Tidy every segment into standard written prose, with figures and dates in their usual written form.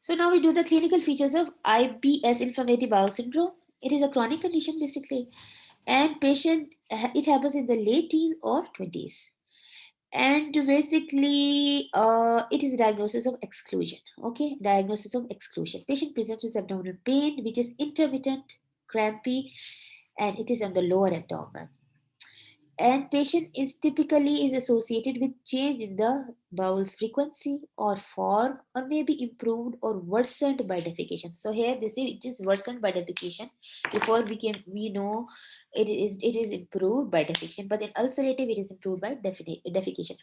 So now we do the clinical features of IBS, inflammatory bowel syndrome. It is a chronic condition basically, and it happens in the late teens or 20s. And basically, it is a diagnosis of exclusion. Okay, diagnosis of exclusion. Patient presents with abdominal pain, which is intermittent, crampy, and it is on the lower abdomen, and patient is typically is associated with change in the bowel's frequency or form, or maybe improved or worsened by defecation. So here they say it is worsened by defecation. Before we know it is improved by defecation, but in ulcerative it is improved by defecation.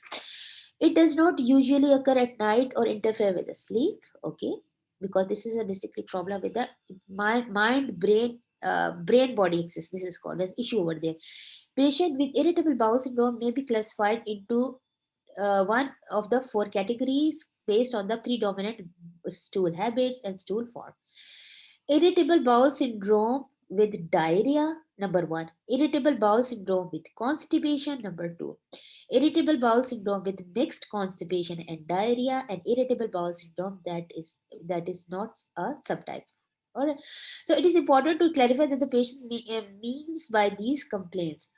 It does not usually occur at night or interfere with the sleep. Okay, because this is a basically problem with the mind brain brain body axis. This is called as issue over there. Patient with irritable bowel syndrome may be classified into one of the four categories based on the predominant stool habits and stool form. Irritable bowel syndrome with diarrhea, number one. Irritable bowel syndrome with constipation, number two. Irritable bowel syndrome with mixed constipation and diarrhea, and irritable bowel syndrome that is not a subtype. Alright. So it is important to clarify that the patient means by these complaints.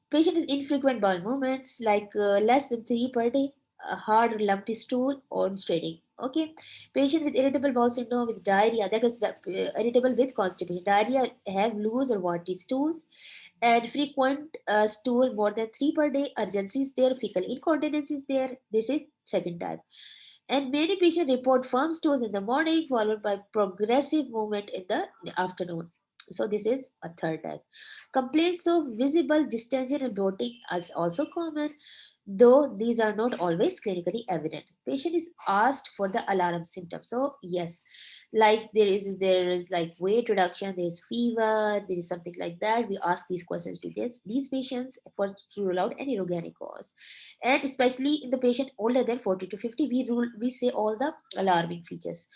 Patient is infrequent bowel movements, like less than three per day, a hard lumpy stool, or straining. Okay. Patient with irritable bowel syndrome with diarrhea, that was irritable with constipation. Diarrhea have loose or watery stools, and frequent stool more than three per day. Urgency is there, fecal incontinence is there. This is second type. And many patients report firm stools in the morning, followed by progressive movement in the afternoon. So this is a third type. Complaints of visible distension and bloating is also common, though these are not always clinically evident. Patient is asked for the alarm symptoms. So yes, like there is like weight reduction, there is fever, there is something like that. We ask these questions to these patients for to rule out any organic cause, and especially in the patient older than 40 to 50, we say all the alarming features.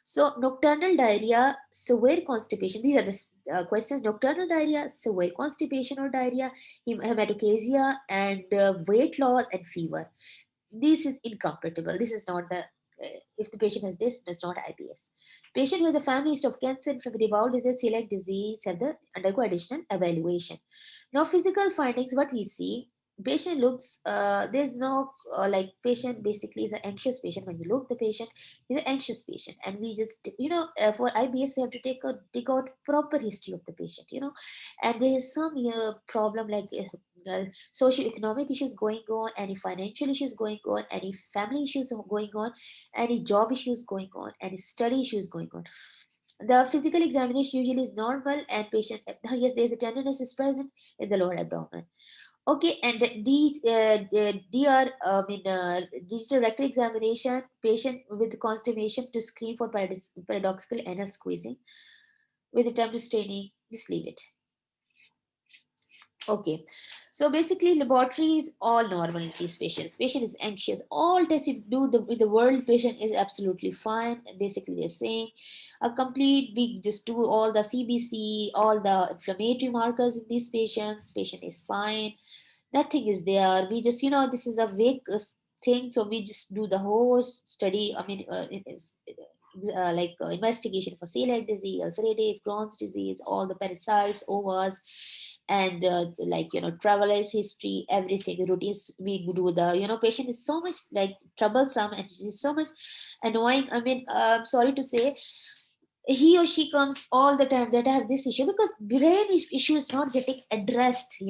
So nocturnal diarrhea, severe constipation. These are the questions: nocturnal diarrhea, severe constipation or diarrhea, hematochezia, and weight loss and fever. This is incompatible. This is not the if the patient has this, it's not IBS. Patient who has a family history of cancer, inflammatory bowel disease, celiac disease have the undergo additional evaluation. Now, physical findings, what we see, patient looks, there's no, like patient basically is an anxious patient. When you look the patient, he's an anxious patient. And we just, for IBS, we have to take out proper history of the patient, and there is some problem like socioeconomic issues going on, any financial issues going on, any family issues going on, any job issues going on, any study issues going on. The physical examination usually is normal, and patient, yes, there's a tenderness is present in the lower abdomen. Okay, and these DR, digital rectal examination, patient with constipation to screen for paradoxical anal squeezing with attempt to straining, just leave it. Okay, so basically laboratory is all normal in these patients. Patient is anxious. All tests you do with the world patient is absolutely fine. Basically, they're saying a complete, we just do all the CBC, all the inflammatory markers in these patients. Patient is fine. Nothing is there. We just, this is a vague thing. So we just do the whole study. I mean, it is investigation for celiac disease, ulcerative Crohn's disease, all the parasites, ovas, and traveler's history, everything, routines. We do the, patient is so much like troublesome, and it is so much annoying. I mean, sorry to say, he or she comes all the time that I have this issue, because brain issue is not getting addressed,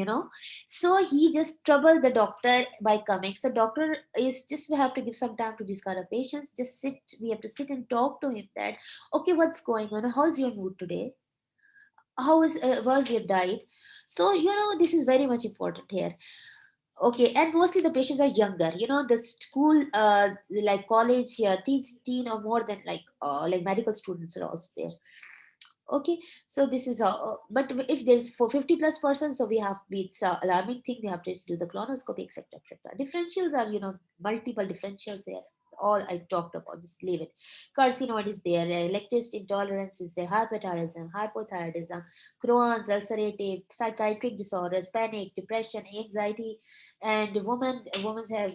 so he just trouble the doctor by coming. So doctor is just, we have to give some time to these kind of patients. Just sit, we have to sit and talk to him that, okay, what's going on, how's your mood today, how is was your diet. So this is very much important here. Okay, and mostly the patients are younger. The school, like college, teen or more than like medical students are also there. Okay, so this is but if there's for 50 plus person, so we have, it's alarming thing. We have to do the colonoscopy, etc., etc. Differentials are multiple differentials there. all I talked about, just leave it. Carcinoid is there, lactose intolerance is there, hyperthyroidism, hypothyroidism, Crohn's, ulcerative, psychiatric disorders, panic, depression, anxiety, and women have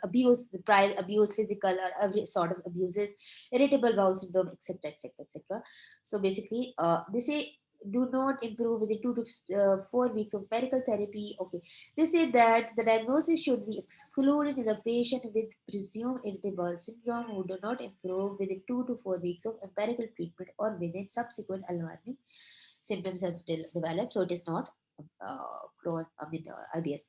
abuse, the prior abuse, physical or every sort of abuses, irritable bowel syndrome, etc., etc., etc. So basically, they say do not improve within 2 to 4 weeks of empirical therapy. Okay, they say that the diagnosis should be excluded in the patient with presumed irritable bowel syndrome who do not improve within 2 to 4 weeks of empirical treatment or within subsequent alarming symptoms have developed. So it is not IBS.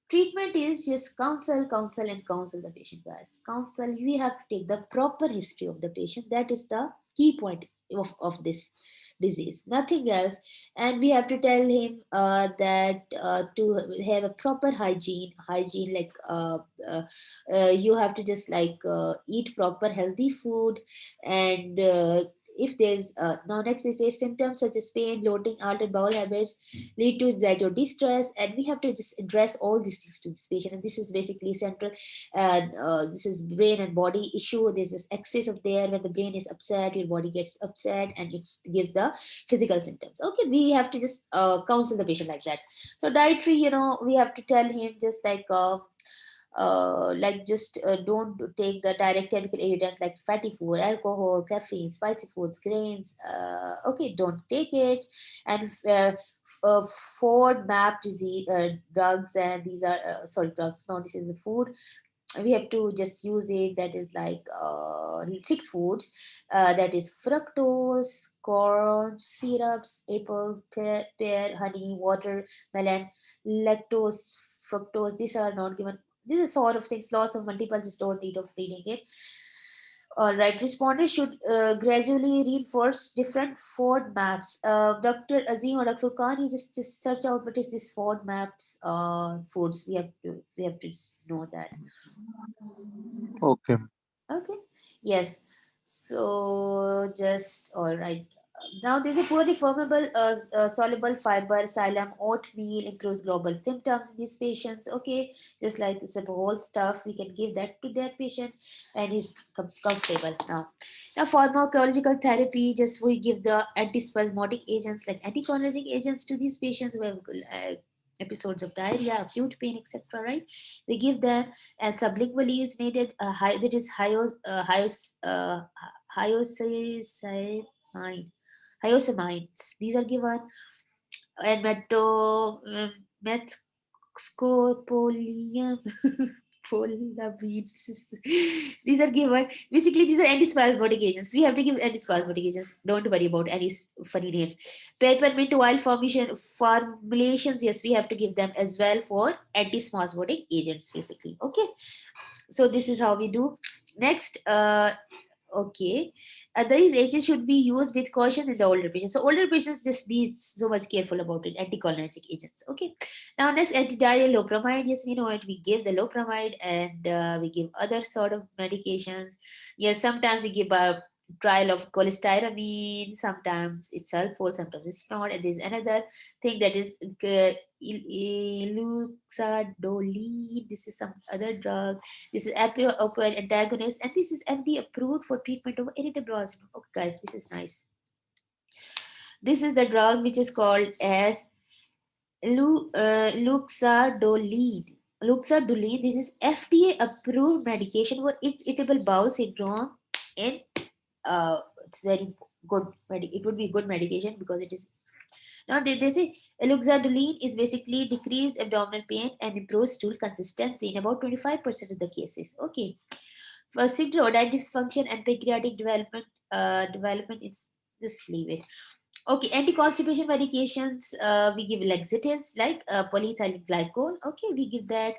Treatment is just counsel, counsel, and counsel the patient, guys. Counsel, we have to take the proper history of the patient. That is the key point of this disease, nothing else. And we have to tell him that to have a proper hygiene like you have to just like eat proper healthy food. And if there's now next they say symptoms such as pain, bloating, altered bowel habits lead to anxiety or distress, and we have to just address all these things to this patient. And this is basically central, and this is brain and body issue. There's this excess of there. When the brain is upset, your body gets upset, and it gives the physical symptoms. Okay, we have to just counsel the patient like that. So dietary, we have to tell him just like just don't take the direct chemical irritants like fatty food, alcohol, caffeine, spicy foods, grains. Okay, don't take it. And FODMAP disease drugs, and these are sorry, drugs. No, this is the food. We have to just use it. That is like 6 foods. That is fructose, corn, syrups, apple, pear, honey, water, melon, lactose, fructose. These are not given. This is sort of things. Loss of multiple. Just don't need of reading it. All right, responders should gradually reinforce different FOD maps. Dr. Azim or Dr. Khan, you just search out what is this FOD maps foods. We have to just know that. Okay. Okay. Yes. So just all right. Now there's a poorly formable, soluble fiber, xylem, oatmeal improves global symptoms in these patients. Okay, just like this whole stuff, we can give that to that patient, and he's comfortable now. Now pharmacological therapy, just we give the antispasmodic agents like anticholinergic agents to these patients who have episodes of diarrhea, acute pain, etc. Right? We give them, and sublingually is needed. That is hyoscyamine. Hyoscyamines. These are given, and methscopolamine. Polamine. These are given. Basically, these are antispasmodic agents. We have to give antispasmodic agents. Don't worry about any funny names. Peppermint oil formulations. Yes, we have to give them as well for antispasmodic agents. Basically, okay. So this is how we do. Next, okay, these agents should be used with caution in the older patients. So older patients, just be so much careful about it. Anticholinergic agents. Okay. Now next, antidiarrheal loperamide. Yes, we know it. We give the loperamide, and we give other sort of medications. Yes, sometimes we give a trial of cholestyramine. Sometimes it's helpful. Sometimes it's not. And there's another thing that is iluxadoline. This is some other drug. This is opioid antagonist, and this is FDA approved for treatment of irritable bowel syndrome. Okay, guys, this is nice. This is the drug which is called as luxadoline. Luxadoline. This is FDA approved medication for irritable bowel syndrome. And it's very good. It would be good medication because it is. Now they say luxadoline is basically decreased abdominal pain and improves stool consistency in about 25% of the cases. Okay. For syndrome, dysfunction and pancreatic development, it's just leave it. Okay, anti-constipation medications, we give laxatives like polyethylene glycol. Okay, we give that,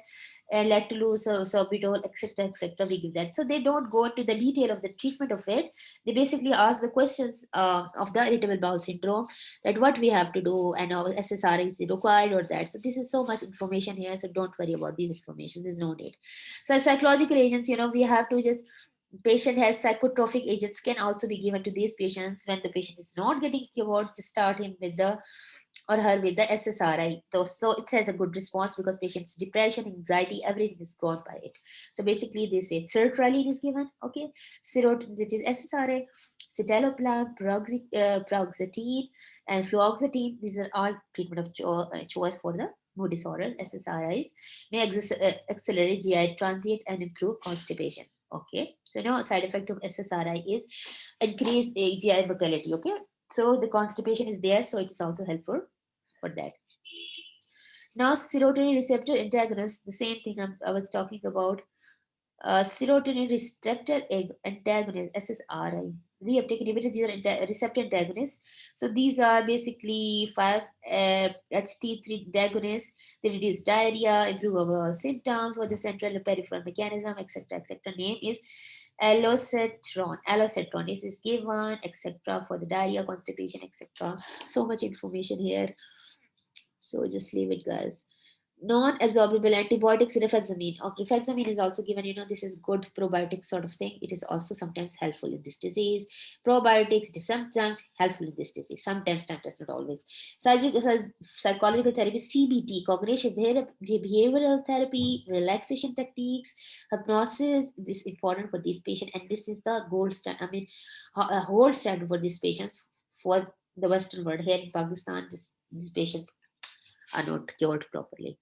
lactulose, sorbitol, etc., etc. We give that. So they don't go into the detail of the treatment of it. They basically ask the questions of the irritable bowel syndrome, that what we have to do, and our SSRI is required or that. So this is so much information here. So don't worry about these information. There's no need. So psychological agents, we have to just, patient has psychotropic agents can also be given to these patients when the patient is not getting cured, to start him with the or her with the SSRI. So it has a good response because patient's depression, anxiety, everything is gone by it. So basically, they say sertraline is given, okay, serotonin, which is SSRI, citalopram, paroxetine, and fluoxetine. These are all treatment of choice for the mood disorders. SSRIs may accelerate GI transit and improve constipation. Okay, so now side effect of SSRI is increase GI motility. Okay, so the constipation is there, so it is also helpful for that. Now, serotonin receptor antagonist, the same thing I was talking about. Serotonin receptor antagonist, SSRI. Reuptake inhibitors, these are receptor antagonists. So these are basically 5-HT3 antagonists. They reduce diarrhea, improve overall symptoms for the central and peripheral mechanism, etc. etc. Name is allocetron. Allocetron is given, etc. for the diarrhea, constipation, etc. So much information here. So just leave it, guys. Non-absorbable antibiotics, rifaximin. Or rifaximin is also given. This is good probiotic sort of thing. It is also sometimes helpful in this disease. Probiotics, it is sometimes helpful in this disease. Sometimes not always. Psychological therapy, CBT, cognition, behavioral therapy, relaxation techniques, hypnosis. This is important for these patients, and this is the gold standard. I mean, a whole standard for these patients for the Western world. Here in Pakistan, these patients are not cured properly.